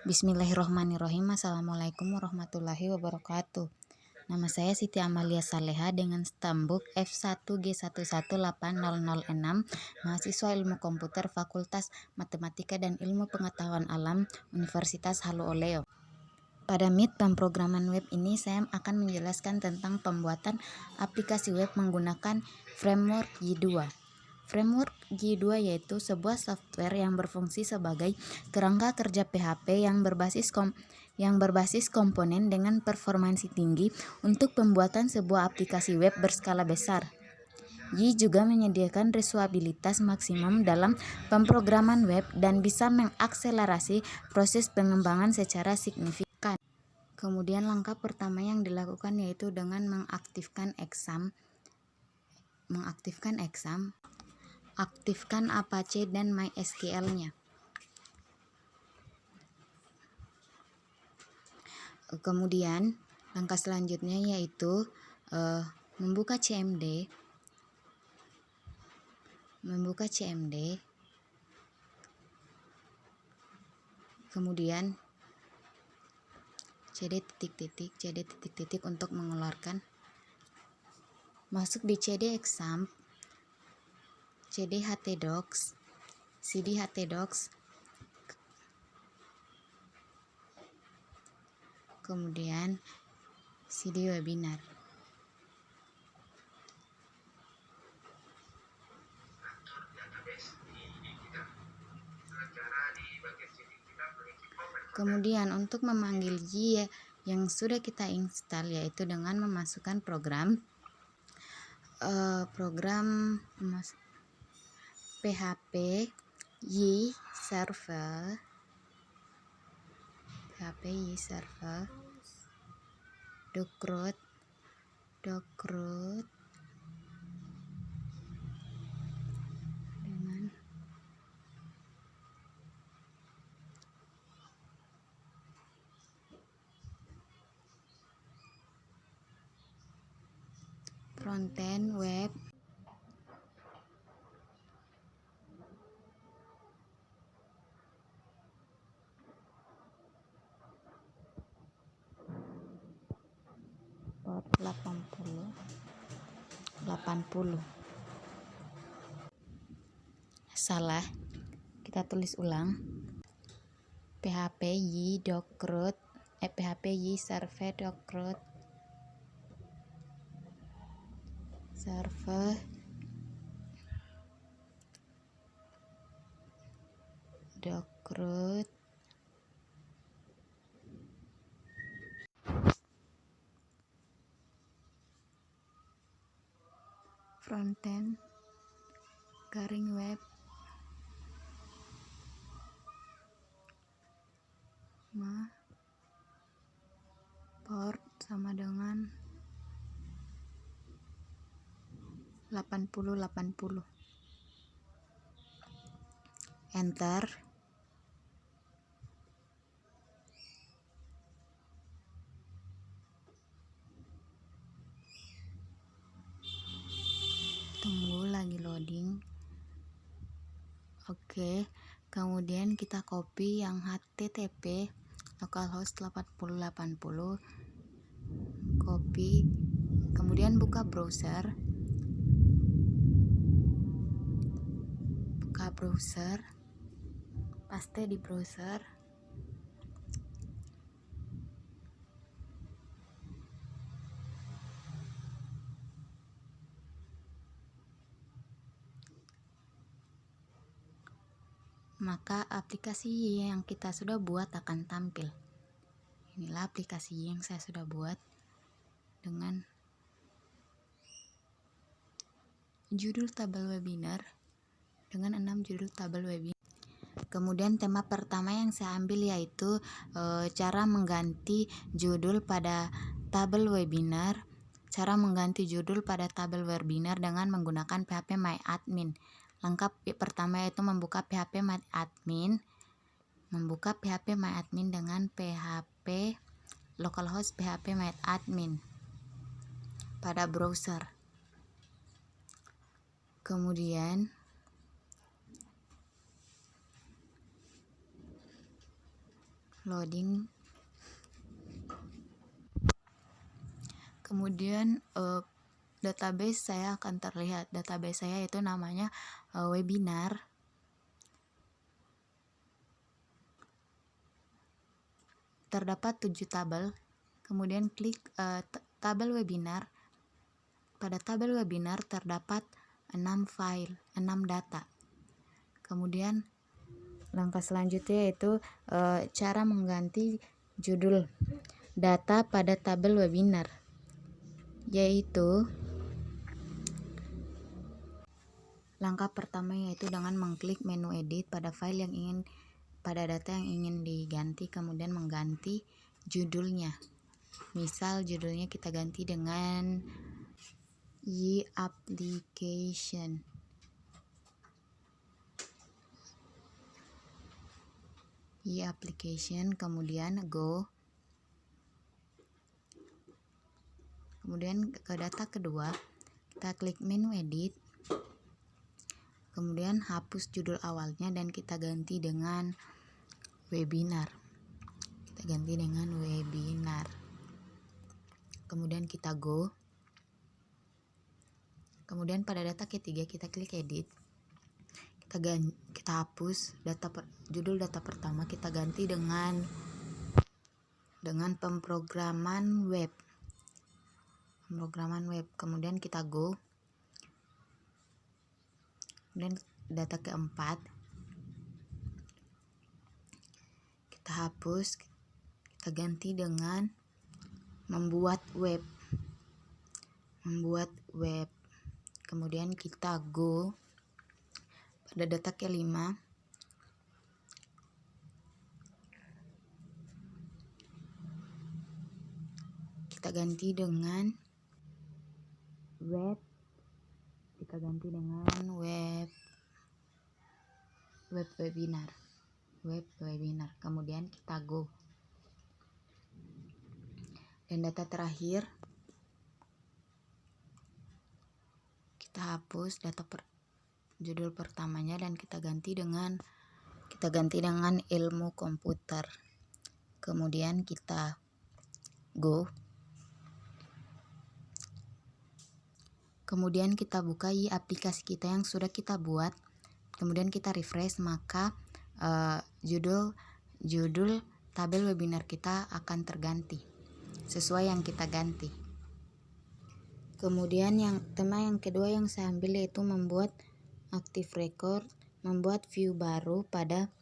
Bismillahirrohmanirrohim. Assalamualaikum warahmatullahi wabarakatuh. Nama saya Siti Amalia Saleha dengan stambuk F1G1180006, mahasiswa Ilmu Komputer Fakultas Matematika dan Ilmu Pengetahuan Alam Universitas Halu Oleo. Pada MIT pemrograman web ini saya akan menjelaskan tentang pembuatan aplikasi web menggunakan framework J2. Framework J2 yaitu sebuah software yang berfungsi sebagai kerangka kerja PHP yang berbasis komponen dengan performansi tinggi untuk pembuatan sebuah aplikasi web berskala besar. J juga menyediakan reusabilitas maksimum dalam pemrograman web dan bisa mengakselerasi proses pengembangan secara signifikan. Kemudian langkah pertama yang dilakukan yaitu dengan mengaktifkan exam, aktifkan Apache dan MySQL-nya. Kemudian langkah selanjutnya yaitu membuka CMD. Kemudian cd titik untuk mengeluarkan. Masuk di cd example, cd htdocs, cd htdocs, kemudian cd webinar. Kemudian untuk memanggil J yang sudah kita install yaitu dengan memasukkan program PHP Y server docroot dengan frontend web port 80. Salah, kita tulis ulang. PHP Y server docroot frontend garing web port sama dengan 80. Enter. Tunggu lagi loading. Oke, kemudian kita copy yang HTTP localhost 8080, copy, kemudian buka browser, paste di browser, maka aplikasi yang kita sudah buat akan tampil. Inilah aplikasi yang saya sudah buat dengan judul tabel webinar, dengan 6 judul tabel webinar. Kemudian tema pertama yang saya ambil yaitu cara mengganti judul pada tabel webinar. Cara mengganti judul pada tabel webinar dengan menggunakan PHP MyAdmin. Langkah pertama yaitu membuka PHP MyAdmin dengan PHP localhost PHP MyAdmin pada browser. Kemudian loading. Kemudian database saya akan terlihat. Database saya itu namanya webinar. Terdapat 7 tabel. Kemudian klik tabel webinar. Pada tabel webinar terdapat 6 file, 6 data. Kemudian langkah selanjutnya yaitu cara mengganti judul data pada tabel webinar, yaitu langkah pertama yaitu dengan mengklik menu edit pada file yang ingin, pada data yang ingin diganti, kemudian mengganti judulnya. Misal judulnya kita ganti dengan e-application. E-application, kemudian go. Kemudian ke data kedua, kita klik menu edit. Kemudian hapus judul awalnya dan kita ganti dengan webinar. Kita ganti dengan webinar. Kemudian kita go. Kemudian pada data ketiga kita klik edit. Kita hapus judul data pertama, kita ganti dengan pemrograman web. Kemudian kita go. Kemudian data keempat kita hapus, kita ganti dengan membuat web. Kemudian kita go. Pada data kelima kita ganti dengan web. Webinar. Kemudian kita go. Dan data terakhir kita hapus judul pertamanya dan kita ganti dengan ilmu komputer. Kemudian kita go. Kemudian kita buka aplikasi kita yang sudah kita buat. Kemudian kita refresh, maka judul tabel webinar kita akan terganti sesuai yang kita ganti. Kemudian tema yang kedua yang saya ambil yaitu membuat active record, membuat view baru pada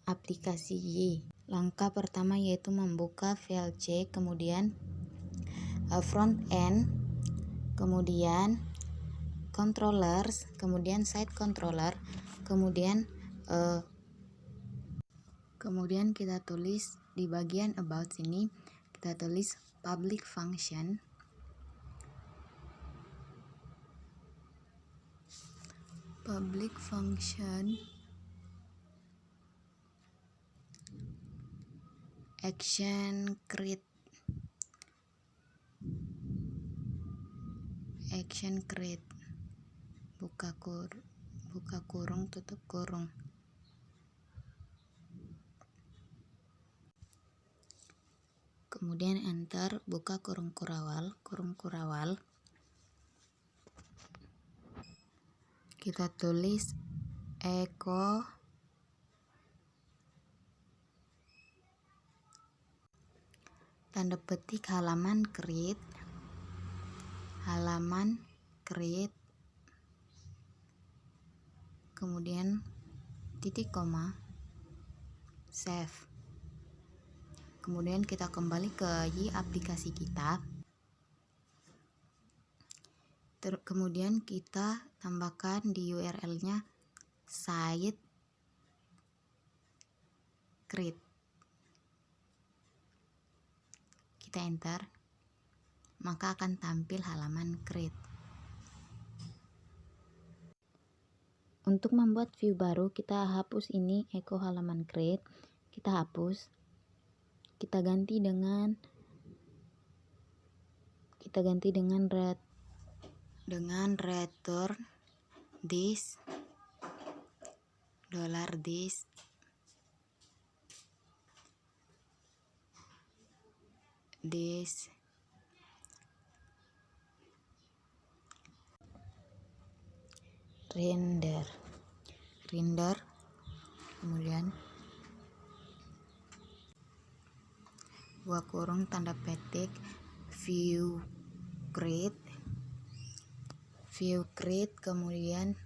aplikasi Y. Langkah pertama yaitu membuka file C, kemudian front end, kemudian controllers, kemudian site controller, kemudian kita tulis di bagian about sini, kita tulis public function. Action create buka kurung tutup kurung. Kemudian enter, buka kurung kurawal. Kita tulis echo tanda petik halaman create, kemudian titik koma, save. Kemudian kita kembali ke aplikasi kita. Kemudian kita tambahkan di URL-nya site create. Kita enter, maka akan tampil halaman create. Untuk membuat view baru, kita hapus ini echo halaman create, kita hapus. Kita ganti dengan return this $this this render, kemudian dua kurung tanda petik view create, kemudian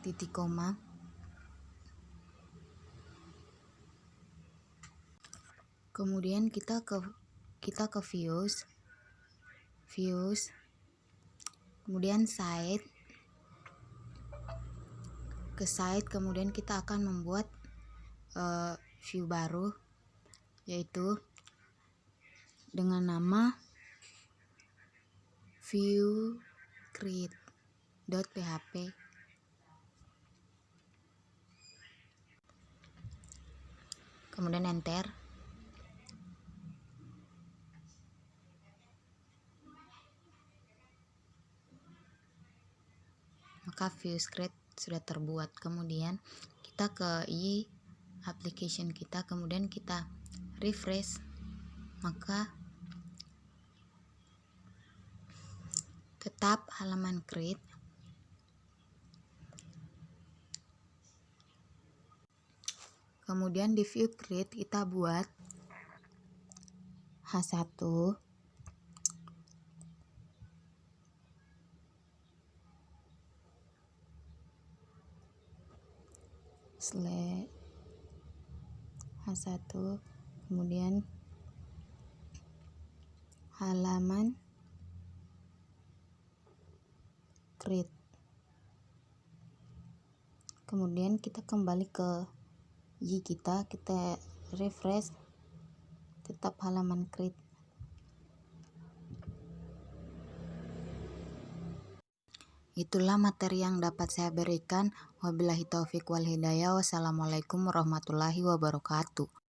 titik koma, kemudian kita ke views, kemudian site, kemudian kita akan membuat view baru, yaitu dengan nama view create.php. Kemudian enter. Maka view create sudah terbuat. Kemudian kita ke application kita, kemudian kita refresh, maka tetap halaman create. Kemudian di view create kita buat H1 kemudian halaman create. Kemudian kita kembali ke kita refresh, tetap halaman create. Itulah materi yang dapat saya berikan. Wabillahi taufik wal hidayah. Wassalamualaikum warahmatullahi wabarakatuh.